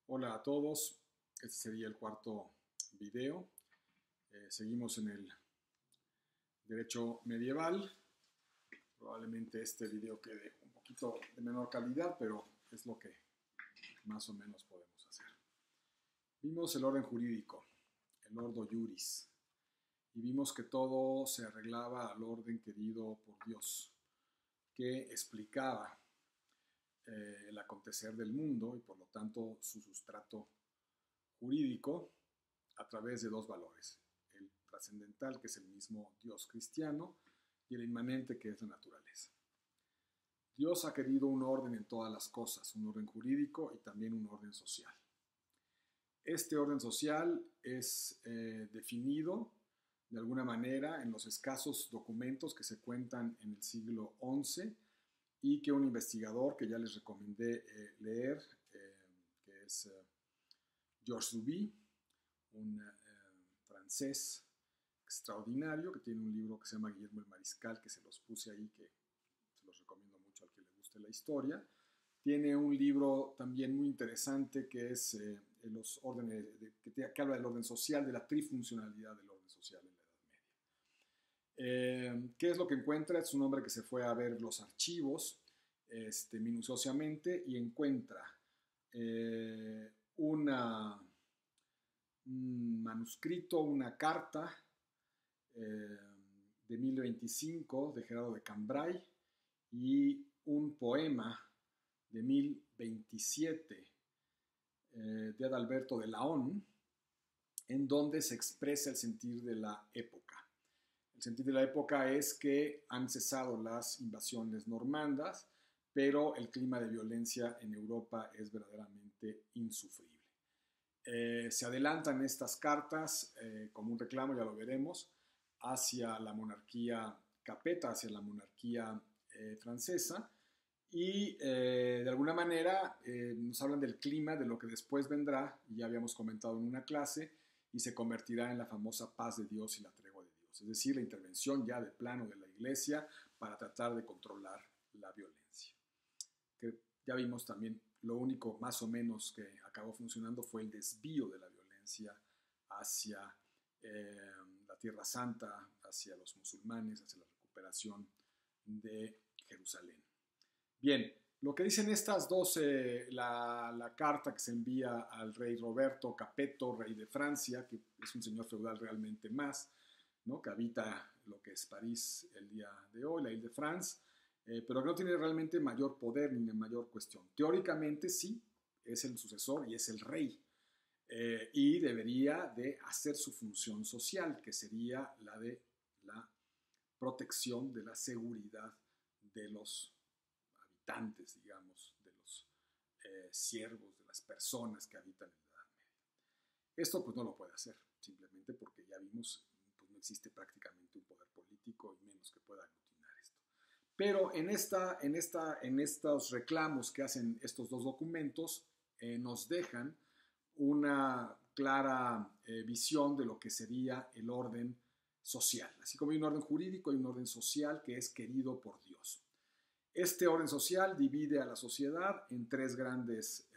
Hola a todos, este sería el cuarto video. Seguimos en el derecho medieval. Probablemente este video quede un poquito de menor calidad, pero es lo que más o menos podemos hacer. Vimos el orden jurídico, el ordo iuris, y vimos que todo se arreglaba al orden querido por Dios, que explicaba el acontecer del mundo y por lo tanto su sustrato jurídico a través de dos valores: el trascendental, que es el mismo Dios cristiano, y el inmanente, que es la naturaleza. Dios ha querido un orden en todas las cosas, un orden jurídico y también un orden social. Este orden social es definido de alguna manera en los escasos documentos que se cuentan en el siglo XI y que un investigador que ya les recomendé leer, que es Georges Duby, un francés extraordinario que tiene un libro que se llama Guillermo el Mariscal, que se los puse ahí, que se los recomiendo mucho al que le guste la historia. Tiene un libro también muy interesante que es los órdenes, que habla del orden social, de la trifuncionalidad del orden social en la Edad Media. ¿Qué es lo que encuentra? Es un hombre que se fue a ver los archivos minuciosamente y encuentra un manuscrito, una carta de 1025 de Gerardo de Cambrai y un poema de 1027 de Adalberto de Laon, en donde se expresa el sentir de la época. El sentir de la época es que han cesado las invasiones normandas, pero el clima de violencia en Europa es verdaderamente insufrible. Se adelantan estas cartas como un reclamo, ya lo veremos, hacia la monarquía capeta, hacia la monarquía francesa, y de alguna manera nos hablan del clima, de lo que después vendrá, y ya habíamos comentado en una clase, y se convertirá en la famosa paz de Dios y la tregua de Dios, es decir, la intervención ya de plano de la Iglesia para tratar de controlar la violencia. Que ya vimos también, lo único más o menos que acabó funcionando fue el desvío de la violencia hacia la Tierra Santa, hacia los musulmanes, hacia la recuperación de Jerusalén. Bien, lo que dicen estas dos, la carta que se envía al rey Roberto Capeto, rey de Francia, que es un señor feudal realmente más, ¿no?, que habita lo que es París el día de hoy, la Ile-de-France, pero que no tiene realmente mayor poder ni mayor cuestión. Teóricamente sí, es el sucesor y es el rey, y debería de hacer su función social, que sería la de la protección de la seguridad de los habitantes, digamos, de los siervos, de las personas que habitan en la Edad Media. Esto pues no lo puede hacer, simplemente porque ya vimos, pues no existe prácticamente un poder político y menos que pueda aglutinar esto. Pero en estos reclamos que hacen estos dos documentos, nos dejan una clara visión de lo que sería el orden social. Así como hay un orden jurídico, hay un orden social que es querido por Dios. Este orden social divide a la sociedad en tres grandes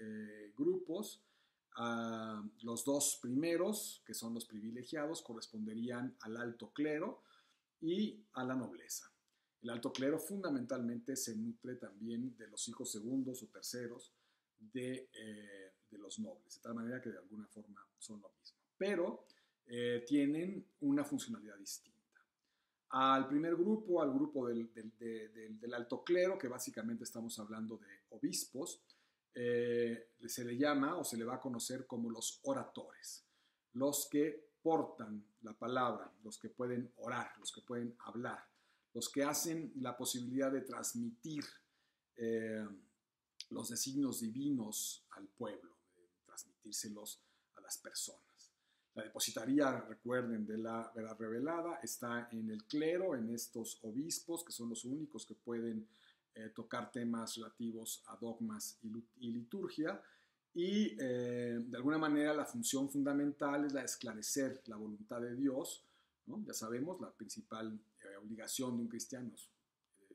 grupos. Los dos primeros, que son los privilegiados, corresponderían al alto clero y a la nobleza. El alto clero fundamentalmente se nutre también de los hijos segundos o terceros de los nobles, de tal manera que de alguna forma son lo mismo, pero tienen una funcionalidad distinta. Al primer grupo, al grupo del alto clero, que básicamente estamos hablando de obispos, se le llama o se le va a conocer como los oradores, los que portan la palabra, los que pueden orar, los que pueden hablar, los que hacen la posibilidad de transmitir los designios divinos al pueblo, de transmitírselos a las personas. La depositaría, recuerden, de la verdad revelada está en el clero, en estos obispos, que son los únicos que pueden tocar temas relativos a dogmas y liturgia, y de alguna manera la función fundamental es la de esclarecer la voluntad de Dios, ¿no? Ya sabemos, la principal obligación de un cristiano es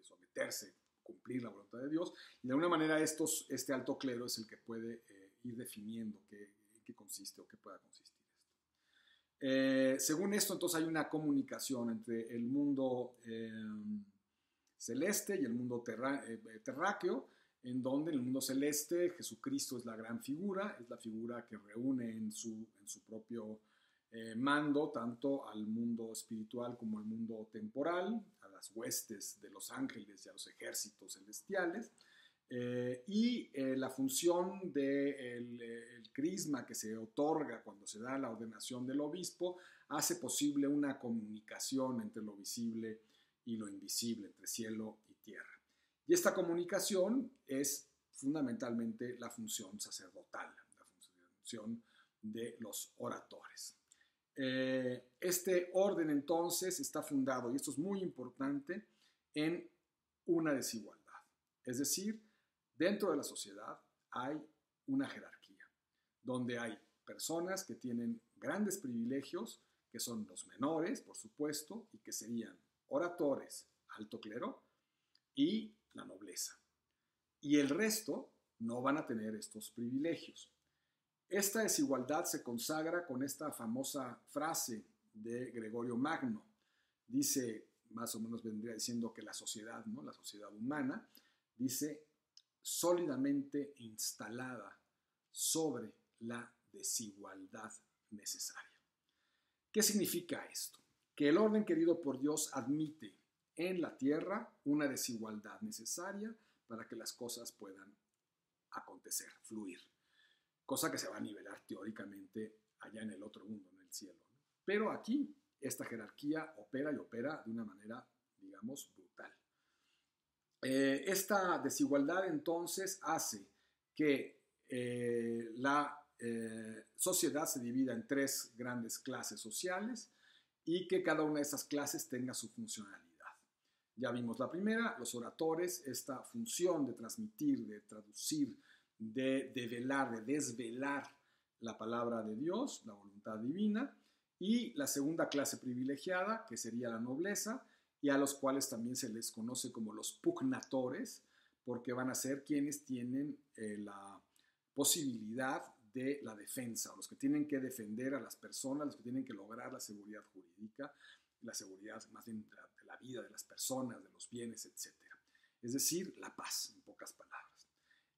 someterse, cumplir la voluntad de Dios, y de alguna manera este alto clero es el que puede ir definiendo qué consiste o qué pueda consistir esto. Según esto, entonces hay una comunicación entre el mundo celeste y el mundo terráqueo, en donde en el mundo celeste Jesucristo es la gran figura, es la figura que reúne en su propio mando tanto al mundo espiritual como al mundo temporal, a las huestes de los ángeles y a los ejércitos celestiales. La función del crisma que se otorga cuando se da la ordenación del obispo hace posible una comunicación entre lo visible y lo invisible, entre cielo y tierra. Y esta comunicación es fundamentalmente la función sacerdotal, la función de los oradores. Este orden entonces está fundado, y esto es muy importante, en una desigualdad. Es decir, dentro de la sociedad hay una jerarquía, donde hay personas que tienen grandes privilegios, que son los menores, por supuesto, y que serían oradores, alto clero, y la nobleza. Y el resto no van a tener estos privilegios. Esta desigualdad se consagra con esta famosa frase de Gregorio Magno. Dice, más o menos vendría diciendo que la sociedad, ¿no? La sociedad humana, dice, sólidamente instalada sobre la desigualdad necesaria. ¿Qué significa esto? Que el orden querido por Dios admite en la tierra una desigualdad necesaria para que las cosas puedan acontecer, fluir. Cosa que se va a nivelar teóricamente allá en el otro mundo, en el cielo, ¿no? Pero aquí esta jerarquía opera y opera de una manera, digamos, brutal. Esta desigualdad entonces hace que la sociedad se divida en tres grandes clases sociales y que cada una de esas clases tenga su funcionalidad. Ya vimos la primera, los oradores, esta función de transmitir, de traducir, de develar, de desvelar la palabra de Dios, la voluntad divina, y la segunda clase privilegiada, que sería la nobleza, y a los cuales también se les conoce como los pugnatores, porque van a ser quienes tienen la posibilidad de la defensa, los que tienen que defender a las personas, los que tienen que lograr la seguridad jurídica, la seguridad más bien de la vida de las personas, de los bienes, etc. Es decir, la paz, en pocas palabras.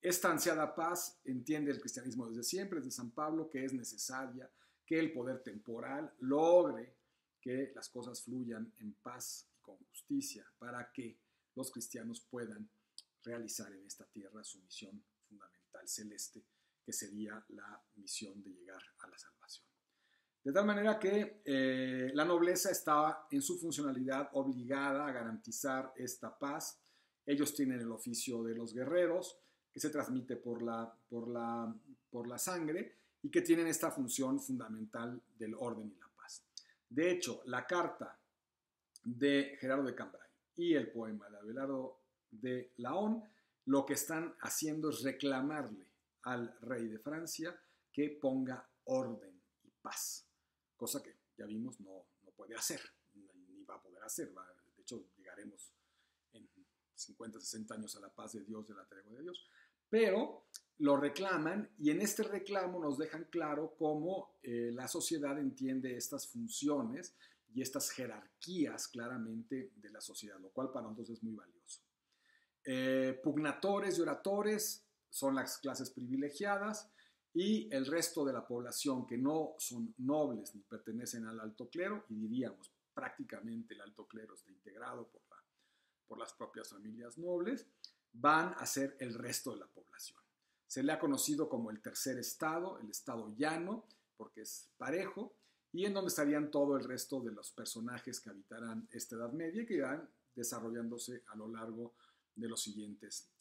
Esta ansiada paz entiende el cristianismo desde siempre, desde San Pablo, que es necesaria que el poder temporal logre que las cosas fluyan en paz y con justicia para que los cristianos puedan realizar en esta tierra su misión fundamental celeste, que sería la misión de llegar a la salvación. De tal manera que la nobleza estaba en su funcionalidad obligada a garantizar esta paz. Ellos tienen el oficio de los guerreros, que se transmite por la sangre y que tienen esta función fundamental del orden y la paz. De hecho, la carta de Gerardo de Cambrai y el poema de Abelardo de Laon lo que están haciendo es reclamarle al rey de Francia que ponga orden y paz, cosa que ya vimos no puede hacer, ni va a poder hacer. De hecho, llegaremos en 50, 60 años a la paz de Dios, de la tregua de Dios, pero lo reclaman y en este reclamo nos dejan claro cómo la sociedad entiende estas funciones y estas jerarquías claramente de la sociedad, lo cual para nosotros es muy valioso. Pugnatores y oradores son las clases privilegiadas y el resto de la población que no son nobles ni pertenecen al alto clero, y diríamos prácticamente el alto clero está integrado por las propias familias nobles, van a ser el resto de la población. Se le ha conocido como el tercer estado, el estado llano, porque es parejo, y en donde estarían todo el resto de los personajes que habitarán esta Edad Media y que irán desarrollándose a lo largo de los siguientes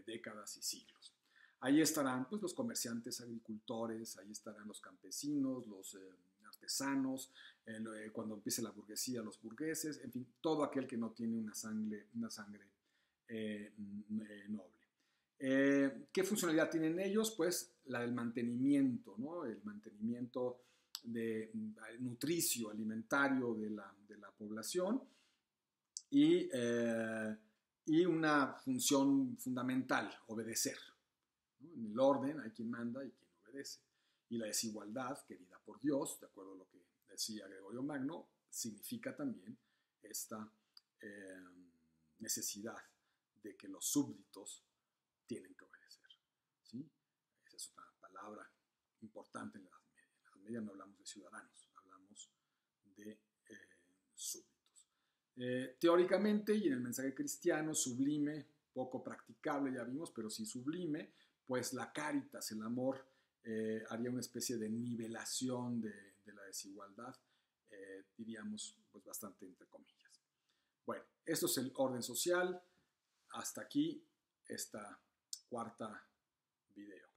décadas y siglos. Ahí estarán pues, los comerciantes, agricultores, ahí estarán los campesinos, los artesanos, cuando empiece la burguesía, los burgueses, en fin, todo aquel que no tiene una sangre noble. ¿Qué funcionalidad tienen ellos? Pues la del mantenimiento, ¿no? El mantenimiento nutricio, alimentario de la población y una función fundamental, obedecer. ¿no? En el orden hay quien manda y quien obedece. Y la desigualdad, querida por Dios, de acuerdo a lo que decía Gregorio Magno, significa también esta eh, necesidad de que los súbditos tienen que obedecer. ¿Sí? Esa es otra palabra importante en la Edad Media. En la Edad Media no hablamos de ciudadanos, hablamos de súbditos. Teóricamente, y en el mensaje cristiano, sublime, poco practicable, ya vimos, pero sí sublime, pues la caritas, el amor, haría una especie de nivelación de la desigualdad, diríamos, pues bastante entre comillas. Bueno, esto es el orden social. Hasta aquí esta cuarta video.